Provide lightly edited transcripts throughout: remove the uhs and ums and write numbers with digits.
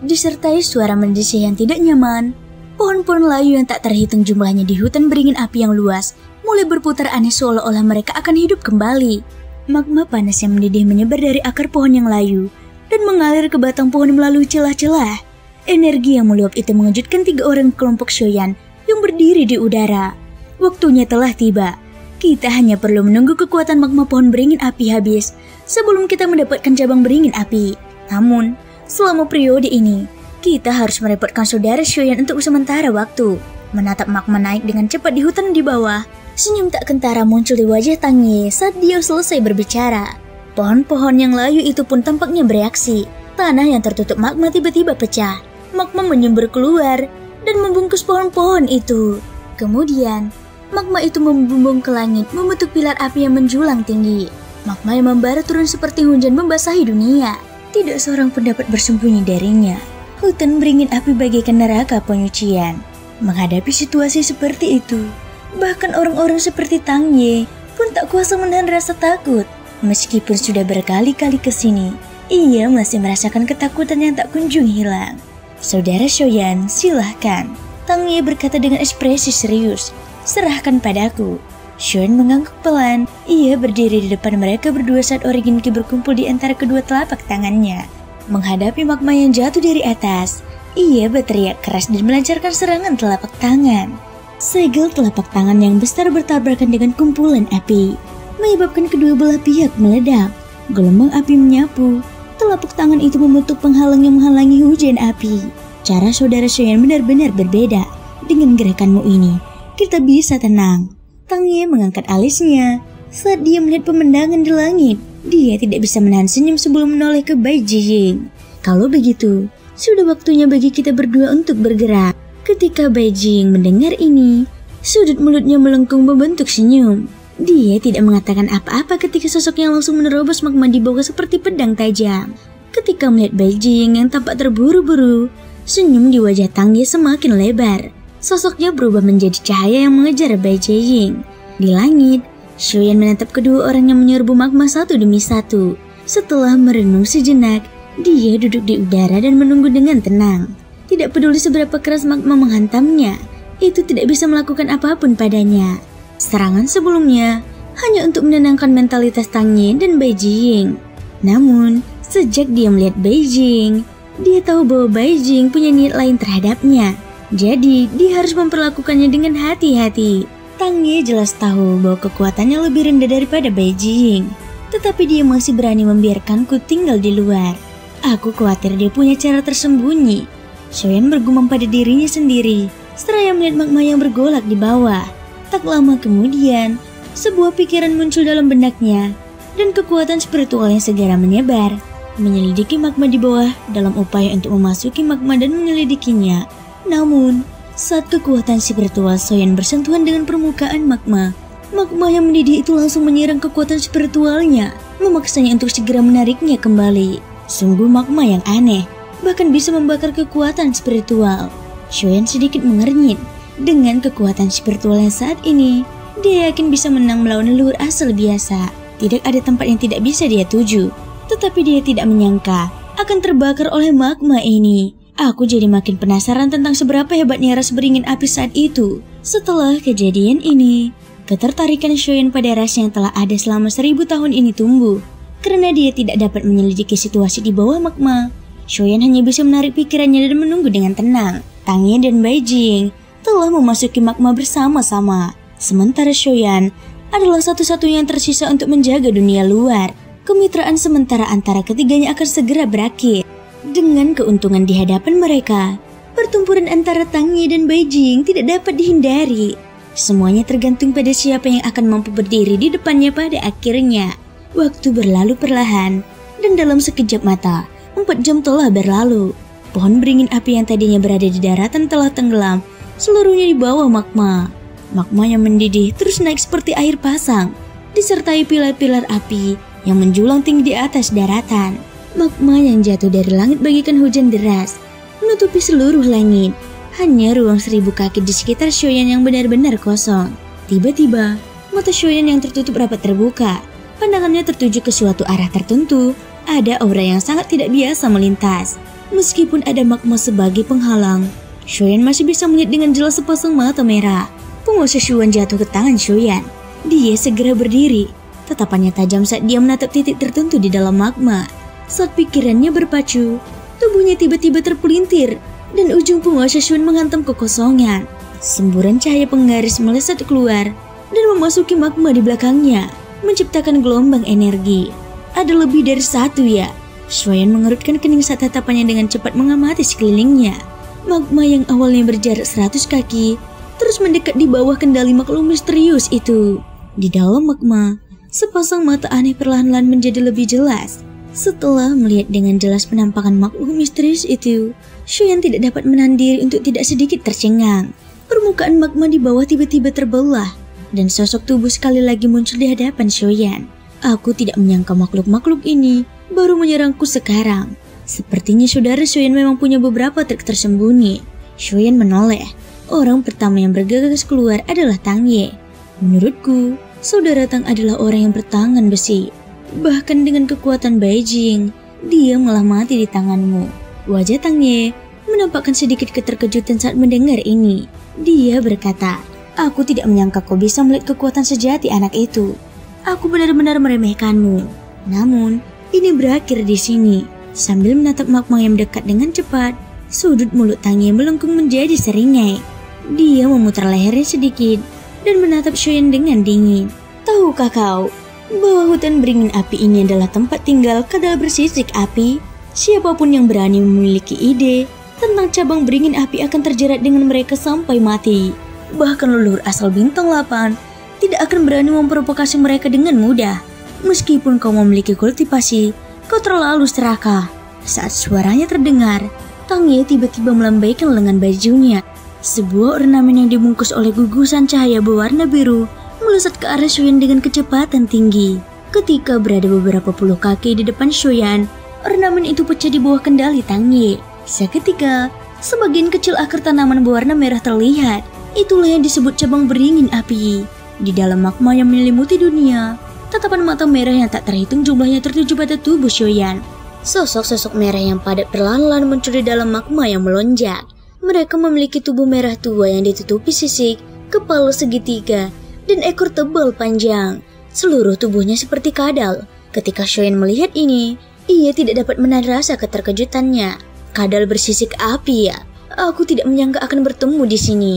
disertai suara mendesih yang tidak nyaman. Pohon-pohon layu yang tak terhitung jumlahnya di hutan beringin api yang luas mulai berputar aneh seolah-olah mereka akan hidup kembali. Magma panas yang mendidih menyebar dari akar pohon yang layu dan mengalir ke batang pohon melalui celah-celah. Energi yang meluap itu mengejutkan 3 orang kelompok Shoyan yang berdiri di udara. Waktunya telah tiba. Kita hanya perlu menunggu kekuatan magma pohon beringin api habis sebelum kita mendapatkan cabang beringin api. Namun, selama periode ini, kita harus merepotkan saudara Shoyan untuk sementara waktu. Menatap magma naik dengan cepat di hutan di bawah, senyum tak kentara muncul di wajah Tang Ye saat dia selesai berbicara. Pohon-pohon yang layu itu pun tampaknya bereaksi. Tanah yang tertutup magma tiba-tiba pecah. Magma menyembur keluar dan membungkus pohon-pohon itu. Kemudian, magma itu membumbung ke langit membentuk pilar api yang menjulang tinggi. Magma yang membara turun seperti hujan membasahi dunia. Tidak seorang pun dapat bersembunyi darinya. Hutan beringin api bagaikan neraka penyucian. Menghadapi situasi seperti itu, bahkan orang-orang seperti Tang Ye pun tak kuasa menahan rasa takut. Meskipun sudah berkali-kali ke sini, ia masih merasakan ketakutan yang tak kunjung hilang. Saudara Shoyan, silahkan. Tang Ye berkata dengan ekspresi serius. Serahkan padaku. Shoyan mengangguk pelan. Ia berdiri di depan mereka berdua saat Originki berkumpul di antara kedua telapak tangannya. Menghadapi magma yang jatuh dari atas, ia berteriak keras dan melancarkan serangan telapak tangan. Segel telapak tangan yang besar bertabrakan dengan kumpulan api, menyebabkan kedua belah pihak meledak. Gelombang api menyapu. Telapak tangan itu membentuk penghalang yang menghalangi hujan api. Cara saudara Shoyan benar-benar berbeda. Dengan gerakanmu ini, kita bisa tenang. Tang Ye mengangkat alisnya saat dia melihat pemandangan di langit. Dia tidak bisa menahan senyum sebelum menoleh ke Bai Jiying. Kalau begitu, sudah waktunya bagi kita berdua untuk bergerak. Ketika Bai Jiying mendengar ini, sudut mulutnya melengkung membentuk senyum. Dia tidak mengatakan apa-apa ketika sosoknya langsung menerobos magma di bawah seperti pedang tajam. Ketika melihat Bai Jiying yang tampak terburu-buru, senyum di wajah Tang Ye semakin lebar. Sosoknya berubah menjadi cahaya yang mengejar Bai Jiying. Di langit, Shoyan menatap kedua orang yang menyerbu magma satu demi satu. Setelah merenung sejenak, dia duduk di udara dan menunggu dengan tenang. Tidak peduli seberapa keras magma menghantamnya, itu tidak bisa melakukan apapun padanya. Serangan sebelumnya hanya untuk menenangkan mentalitas Tang Ye dan Bai Jiying. Namun, sejak dia melihat Bai Jiying, dia tahu bahwa Bai Jiying punya niat lain terhadapnya. Jadi, dia harus memperlakukannya dengan hati-hati. Tang Ye jelas tahu bahwa kekuatannya lebih rendah daripada Bai Jiying, tetapi dia masih berani membiarkanku tinggal di luar. Aku khawatir dia punya cara tersembunyi. Shoyan bergumam pada dirinya sendiri, seraya melihat magma yang bergolak di bawah. Tak lama kemudian, sebuah pikiran muncul dalam benaknya, dan kekuatan spiritual yang segera menyebar, menyelidiki magma di bawah dalam upaya untuk memasuki magma dan menyelidikinya. Namun, saat kekuatan spiritual Shoyan bersentuhan dengan permukaan magma, magma yang mendidih itu langsung menyerang kekuatan spiritualnya, memaksanya untuk segera menariknya kembali. Sungguh magma yang aneh, bahkan bisa membakar kekuatan spiritual. Shoyan sedikit mengernyit. Dengan kekuatan spiritual yang saat ini, dia yakin bisa menang melawan leluhur asal biasa. Tidak ada tempat yang tidak bisa dia tuju. Tetapi dia tidak menyangka akan terbakar oleh magma ini. Aku jadi makin penasaran tentang seberapa hebatnya ras beringin api saat itu. Setelah kejadian ini, ketertarikan Shoyan pada ras yang telah ada selama 1000 tahun ini tumbuh. Karena dia tidak dapat menyelidiki situasi di bawah magma, Shoyan hanya bisa menarik pikirannya dan menunggu dengan tenang. Tang Ye dan Bai Jiying telah memasuki magma bersama-sama. Sementara Shoyan adalah satu-satunya yang tersisa untuk menjaga dunia luar. Kemitraan sementara antara ketiganya akan segera berakhir. Dengan keuntungan di hadapan mereka, pertempuran antara Tang Ye dan Bai Jiying tidak dapat dihindari. Semuanya tergantung pada siapa yang akan mampu berdiri di depannya pada akhirnya. Waktu berlalu perlahan, dan dalam sekejap mata, 4 jam telah berlalu. Pohon beringin api yang tadinya berada di daratan telah tenggelam, seluruhnya di bawah magma. Magma yang mendidih terus naik seperti air pasang, disertai pilar-pilar api yang menjulang tinggi di atas daratan. Magma yang jatuh dari langit bagaikan hujan deras, menutupi seluruh langit. Hanya ruang 1000 kaki di sekitar Shoyan yang benar-benar kosong. Tiba-tiba, mata Shoyan yang tertutup rapat terbuka. Pandangannya tertuju ke suatu arah tertentu. Ada aura yang sangat tidak biasa melintas. Meskipun ada magma sebagai penghalang, Shoyan masih bisa melihat dengan jelas sepasang mata merah. Penguasa Shuan jatuh ke tangan Shoyan. Dia segera berdiri. Tatapannya tajam saat dia menatap titik tertentu di dalam magma. Saat pikirannya berpacu, tubuhnya tiba-tiba terpelintir dan ujung penguasa Shuan menghantam kekosongan. Semburan cahaya penggaris melesat keluar dan memasuki magma di belakangnya, menciptakan gelombang energi. Ada lebih dari satu ya. Shoyan mengerutkan kening saat tatapannya dengan cepat mengamati sekelilingnya. Magma yang awalnya berjarak 100 kaki terus mendekat di bawah kendali makhluk misterius itu. Di dalam magma, sepasang mata aneh perlahan-lahan menjadi lebih jelas. Setelah melihat dengan jelas penampakan makhluk misterius itu, Shoyan tidak dapat menahan diri untuk tidak sedikit tercengang. Permukaan magma di bawah tiba-tiba terbelah, dan sosok tubuh sekali lagi muncul di hadapan Shoyan. Aku tidak menyangka makhluk-makhluk ini baru menyerangku sekarang. Sepertinya saudara Shoyan memang punya beberapa trik tersembunyi. Shoyan menoleh. Orang pertama yang bergegas keluar adalah Tang Ye. Menurutku, saudara Tang adalah orang yang bertangan besi. Bahkan dengan kekuatan Beijing, dia malah mati di tanganmu. Wajah Tang Ye menampakkan sedikit keterkejutan saat mendengar ini. Dia berkata, "Aku tidak menyangka kau bisa melihat kekuatan sejati anak itu. Aku benar-benar meremehkanmu." Namun, ini berakhir di sini. Sambil menatap magma yang mendekat dengan cepat, sudut mulut Tang Ye melengkung menjadi seringai. Dia memutar lehernya sedikit dan menatap Shoyan dengan dingin. "Tahukah kau bahwa hutan beringin api ini adalah tempat tinggal kadal bersisik api? Siapapun yang berani memiliki ide tentang cabang beringin api akan terjerat dengan mereka sampai mati. Bahkan leluhur asal bintang 8 tidak akan berani memprovokasi mereka dengan mudah. Meskipun kau memiliki kultivasi, kau terlalu serakah." Saat suaranya terdengar, Tang Ye tiba-tiba melambaikan lengan bajunya. Sebuah ornamen yang dibungkus oleh gugusan cahaya berwarna biru melesat ke arah Shoyan dengan kecepatan tinggi. Ketika berada beberapa puluh kaki di depan Shoyan, ornamen itu pecah di bawah kendali Tang Ye. Seketika, sebagian kecil akar tanaman berwarna merah terlihat. Itulah yang disebut cabang beringin api. Di dalam magma yang menyelimuti dunia, tatapan mata merah yang tak terhitung jumlahnya tertuju pada tubuh Shoyan. Sosok-sosok merah yang padat perlahan-lahan muncul di dalam magma yang melonjak. Mereka memiliki tubuh merah tua yang ditutupi sisik, kepala segitiga, dan ekor tebal panjang. Seluruh tubuhnya seperti kadal. Ketika Shoyan melihat ini, ia tidak dapat menahan rasa keterkejutannya. Kadal bersisik api ya? Aku tidak menyangka akan bertemu di sini.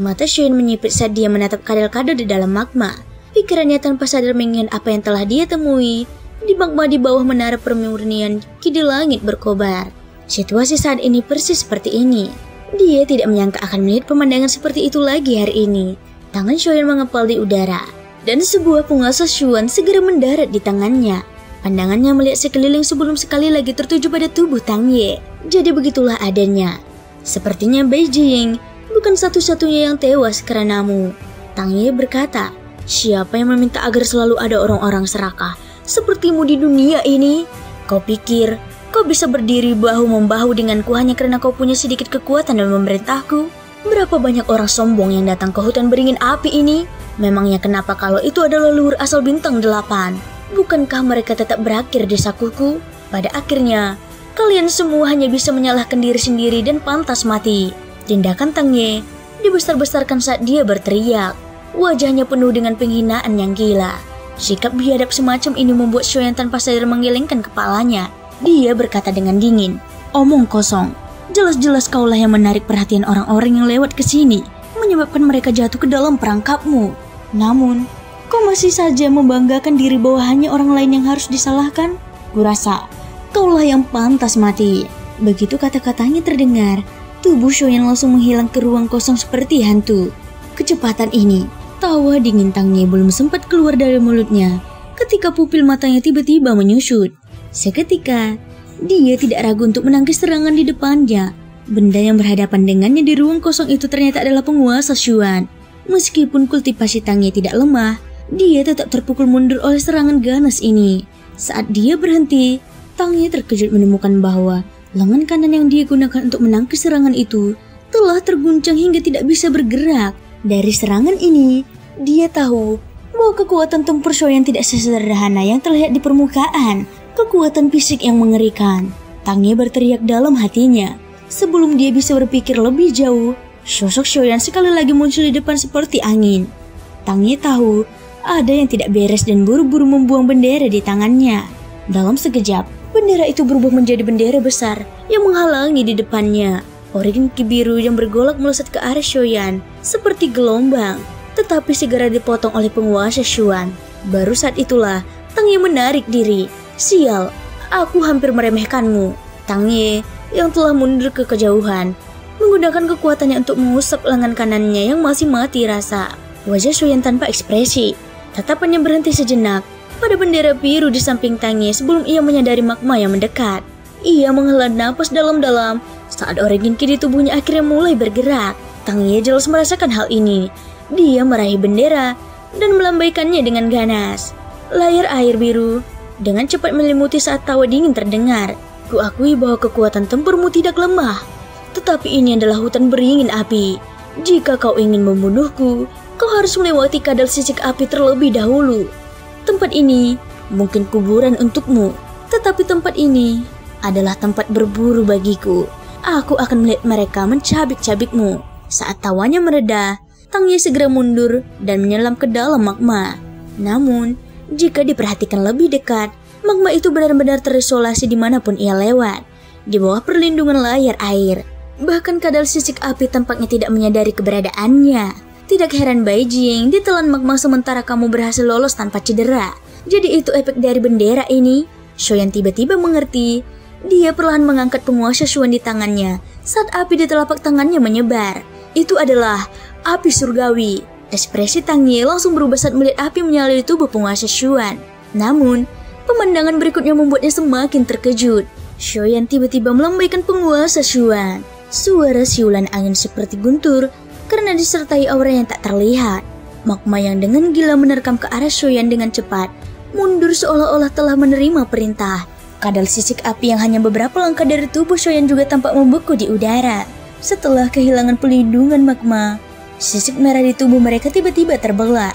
Mata Shoyan menyipit saat dia menatap kadal-kadal di dalam magma. Pikirannya tanpa sadar mengingat apa yang telah dia temui di magma di bawah menara permurnian kidul langit berkobar. Situasi saat ini persis seperti ini. Dia tidak menyangka akan melihat pemandangan seperti itu lagi hari ini. Tangan Shoyan mengepal di udara, dan sebuah penguasa Shuan segera mendarat di tangannya. Pandangannya melihat sekeliling sebelum sekali lagi tertuju pada tubuh Tang Ye. Jadi begitulah adanya. Sepertinya Beijing bukan satu-satunya yang tewas karenamu. Tang Ye berkata, "Siapa yang meminta agar selalu ada orang-orang serakah sepertimu di dunia ini? Kau pikir kau bisa berdiri bahu-membahu denganku hanya karena kau punya sedikit kekuatan dalam memerintahku? Berapa banyak orang sombong yang datang ke hutan beringin api ini? Memangnya kenapa kalau itu adalah leluhur asal bintang 8? Bukankah mereka tetap berakhir di sakuku? Pada akhirnya, kalian semua hanya bisa menyalahkan diri sendiri dan pantas mati." Tindakan Tang Ye dibesar-besarkan saat dia berteriak. Wajahnya penuh dengan penghinaan yang gila. Sikap biadab semacam ini membuat Shoyan tanpa sadar menggelengkan kepalanya. Dia berkata dengan dingin, "Omong kosong. Jelas-jelas kaulah yang menarik perhatian orang-orang yang lewat ke sini, menyebabkan mereka jatuh ke dalam perangkapmu. Namun, kau masih saja membanggakan diri bahwa hanya orang lain yang harus disalahkan? Kurasa, kaulah yang pantas mati." Begitu kata-katanya terdengar, tubuh Shoyan langsung menghilang ke ruang kosong seperti hantu. Kecepatan ini, tawa dingin Tang Ye belum sempat keluar dari mulutnya ketika pupil matanya tiba-tiba menyusut. Seketika, dia tidak ragu untuk menangkis serangan di depannya. Benda yang berhadapan dengannya di ruang kosong itu ternyata adalah penguasa Shuan. Meskipun kultivasi Tang Ye tidak lemah, dia tetap terpukul mundur oleh serangan ganas ini. Saat dia berhenti, Tang Ye terkejut menemukan bahwa lengan kanan yang dia gunakan untuk menangkis serangan itu telah terguncang hingga tidak bisa bergerak. Dari serangan ini, dia tahu bahwa kekuatan tempur Shoyan tidak sesederhana yang terlihat di permukaan. Kekuatan fisik yang mengerikan. Tang Ye berteriak dalam hatinya. Sebelum dia bisa berpikir lebih jauh, sosok Xiaoyan sekali lagi muncul di depan seperti angin. Tang Ye tahu ada yang tidak beres dan buru-buru membuang bendera di tangannya. Dalam sekejap, bendera itu berubah menjadi bendera besar yang menghalangi di depannya. Origin ki biru yang bergolak melesat ke arah Xiaoyan seperti gelombang, tetapi segera dipotong oleh penguasa Shuan. Baru saat itulah Tang Ye menarik diri. Sial, aku hampir meremehkanmu. Tang Ye yang telah mundur ke kejauhan menggunakan kekuatannya untuk mengusap lengan kanannya yang masih mati rasa. Wajah Xiaoyan tanpa ekspresi. Tatapannya berhenti sejenak pada bendera biru di samping Tang Ye sebelum ia menyadari magma yang mendekat. Ia menghela napas dalam-dalam saat origin ki di tubuhnya akhirnya mulai bergerak. Tang Ye jelas merasakan hal ini. Dia meraih bendera dan melambaikannya dengan ganas. Layar air biru dengan cepat menyelimuti saat tawa dingin terdengar. Kuakui bahwa kekuatan tempurmu tidak lemah, tetapi ini adalah hutan beringin api. Jika kau ingin membunuhku, kau harus melewati kadal sisik api terlebih dahulu. Tempat ini mungkin kuburan untukmu, tetapi tempat ini adalah tempat berburu bagiku. Aku akan melihat mereka mencabik-cabikmu. Saat tawanya mereda, Tang Ye segera mundur dan menyelam ke dalam magma. Namun, jika diperhatikan lebih dekat, magma itu benar-benar terisolasi dimanapun ia lewat, di bawah perlindungan layar air. Bahkan kadal sisik api tampaknya tidak menyadari keberadaannya. Tidak heran Beijing ditelan magma sementara kamu berhasil lolos tanpa cedera. Jadi itu efek dari bendera ini? Xiaoyan tiba-tiba mengerti. Dia perlahan mengangkat penguasa Shuan di tangannya saat api di telapak tangannya menyebar. Itu adalah api surgawi. Ekspresi Tang Ye langsung berubah saat melihat api menyala di tubuh penguasa Shuan. Namun, pemandangan berikutnya membuatnya semakin terkejut. Xiaoyan tiba-tiba melambaikan penguasa Shuan. Suara siulan angin seperti guntur karena disertai aura yang tak terlihat. Magma yang dengan gila menerkam ke arah Xiaoyan dengan cepat, mundur seolah-olah telah menerima perintah. Kadal sisik api yang hanya beberapa langkah dari tubuh Xiaoyan juga tampak membeku di udara. Setelah kehilangan pelindungan magma, sisik merah di tubuh mereka tiba-tiba terbelah.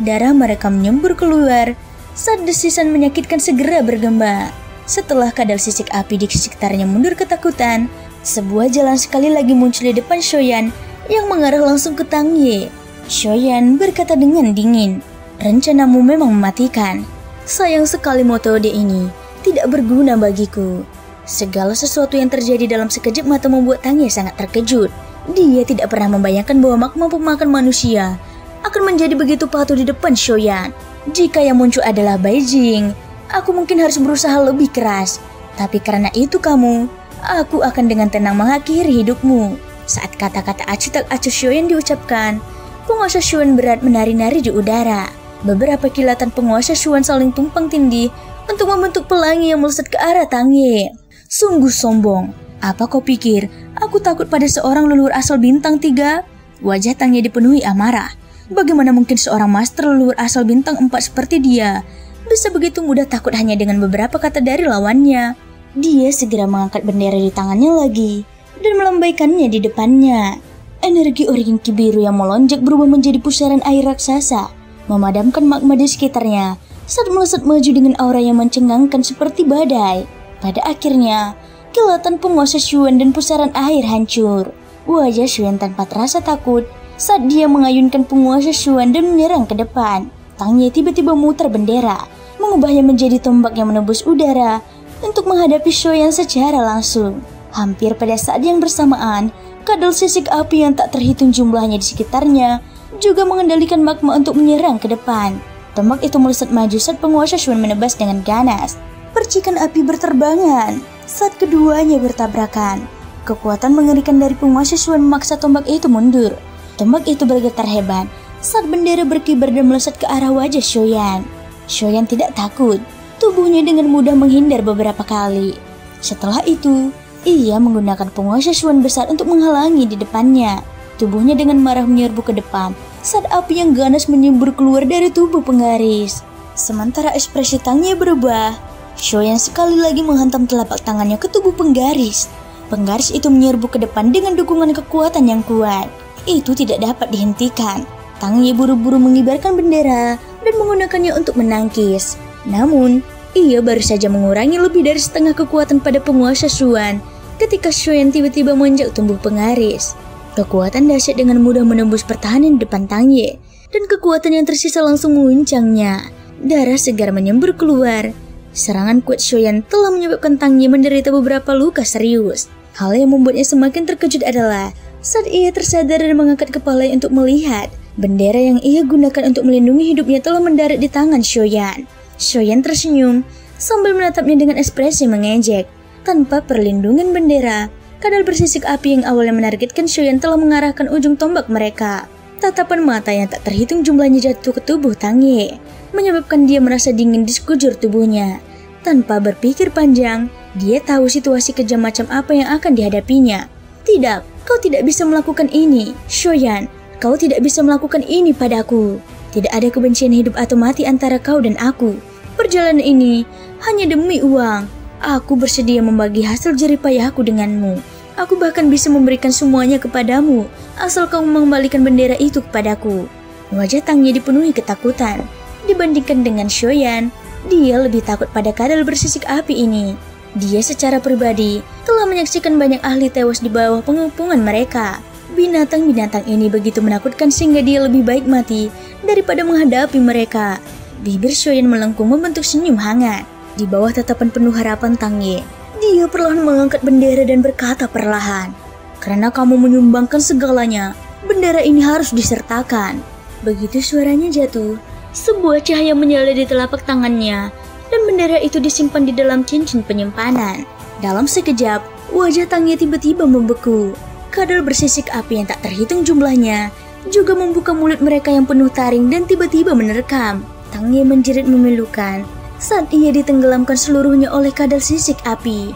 Darah mereka menyembur keluar saat desisan menyakitkan segera bergema. Setelah kadal sisik api di sekitarnya mundur ketakutan, sebuah jalan sekali lagi muncul di depan Xiaoyan yang mengarah langsung ke Tang Ye. Xiaoyan berkata dengan dingin, "Rencanamu memang mematikan. Sayang sekali metode ini tidak berguna bagiku." Segala sesuatu yang terjadi dalam sekejap mata membuat Tang Ye sangat terkejut. Dia tidak pernah membayangkan bahwa magma pemakan manusia akan menjadi begitu patuh di depan Xiaoyan. Jika yang muncul adalah Beijing, aku mungkin harus berusaha lebih keras. Tapi karena itu kamu, aku akan dengan tenang mengakhiri hidupmu. Saat kata-kata acuh tak acuh Xiaoyan diucapkan, penguasa Shuan berat menari-nari di udara. Beberapa kilatan penguasa Shuan saling tumpang tindih untuk membentuk pelangi yang melesat ke arah Tang Ye. Sungguh sombong. Apa kau pikir aku takut pada seorang leluhur asal bintang 3? Wajah Tang Ye dipenuhi amarah. Bagaimana mungkin seorang master leluhur asal bintang 4 seperti dia bisa begitu mudah takut hanya dengan beberapa kata dari lawannya? Dia segera mengangkat bendera di tangannya lagi dan melambaikannya di depannya. Energi origin ki biru yang melonjak berubah menjadi pusaran air raksasa, memadamkan magma di sekitarnya saat melesat maju dengan aura yang mencengangkan seperti badai. Pada akhirnya, kilatan penguasa Shuan dan pusaran air hancur. Wajah Shuan tanpa terasa takut saat dia mengayunkan penguasa Shuan dan menyerang ke depan. Tang Ye tiba-tiba memutar bendera, mengubahnya menjadi tombak yang menembus udara untuk menghadapi Xiaoyan secara langsung. Hampir pada saat yang bersamaan, kadal sisik api yang tak terhitung jumlahnya di sekitarnya juga mengendalikan magma untuk menyerang ke depan. Tombak itu melesat maju saat penguasa Shuan menebas dengan ganas. Percikan api berterbangan saat keduanya bertabrakan. Kekuatan mengerikan dari penguasa Shuan memaksa tombak itu mundur. Tombak itu bergetar hebat saat bendera berkibar dan melesat ke arah wajah Xiaoyan. Xiaoyan tidak takut. Tubuhnya dengan mudah menghindar beberapa kali. Setelah itu, ia menggunakan penguasa Shuan besar untuk menghalangi di depannya. Tubuhnya dengan marah menyerbu ke depan saat api yang ganas menyembur keluar dari tubuh penggaris. Sementara ekspresi Tang Ye berubah, Xiaoyan sekali lagi menghantam telapak tangannya ke tubuh penggaris. Penggaris itu menyerbu ke depan dengan dukungan kekuatan yang kuat. Itu tidak dapat dihentikan. Tang Ye buru-buru mengibarkan bendera dan menggunakannya untuk menangkis. Namun, Ia baru saja mengurangi lebih dari setengah kekuatan pada penguasa Shuan ketika Shoyan tiba-tiba menginjak tubuh pengaris. Kekuatan dahsyat dengan mudah menembus pertahanan di depan Tang Ye, dan kekuatan yang tersisa langsung menguncangnya. Darah segar menyembur keluar. Serangan kuat Shoyan telah menyebabkan Tang Ye menderita beberapa luka serius. Hal yang membuatnya semakin terkejut adalah saat ia tersadar dan mengangkat kepalanya untuk melihat, bendera yang ia gunakan untuk melindungi hidupnya telah mendarat di tangan Shoyan. Shoyan tersenyum sambil menatapnya dengan ekspresi mengejek. Tanpa perlindungan bendera, kadal bersisik api yang awalnya menargetkan Shoyan telah mengarahkan ujung tombak mereka. Tatapan mata yang tak terhitung jumlahnya jatuh ke tubuh Tang Ye, menyebabkan dia merasa dingin di sekujur tubuhnya. Tanpa berpikir panjang, dia tahu situasi kejam macam apa yang akan dihadapinya. Tidak, kau tidak bisa melakukan ini, Shoyan. Kau tidak bisa melakukan ini padaku. Tidak ada kebencian hidup atau mati antara kau dan aku. Perjalanan ini hanya demi uang. Aku bersedia membagi hasil jerih payahku denganmu. Aku bahkan bisa memberikan semuanya kepadamu, asal kau mengembalikan bendera itu kepadaku. Wajah Tang Ye dipenuhi ketakutan. Dibandingkan dengan Shoyan, dia lebih takut pada kadal bersisik api ini. Dia secara pribadi telah menyaksikan banyak ahli tewas di bawah pengepungan mereka. Binatang-binatang ini begitu menakutkan sehingga dia lebih baik mati daripada menghadapi mereka. Bibir Shoyan melengkung membentuk senyum hangat. Di bawah tatapan penuh harapan Tang Ye, dia perlahan mengangkat bendera dan berkata perlahan, "Karena kamu menyumbangkan segalanya, bendera ini harus disertakan." Begitu suaranya jatuh, sebuah cahaya menyala di telapak tangannya, dan bendera itu disimpan di dalam cincin penyimpanan. Dalam sekejap, wajah Tang Ye tiba-tiba membeku. Kadal bersisik api yang tak terhitung jumlahnya juga membuka mulut mereka yang penuh taring dan tiba-tiba menerkam. Tang Ye menjerit memilukan saat ia ditenggelamkan seluruhnya oleh kadal sisik api.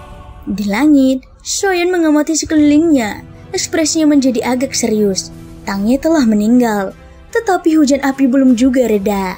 Di langit, Shoyan mengamati sekelilingnya. Ekspresinya menjadi agak serius. Tang Ye telah meninggal, tetapi hujan api belum juga reda.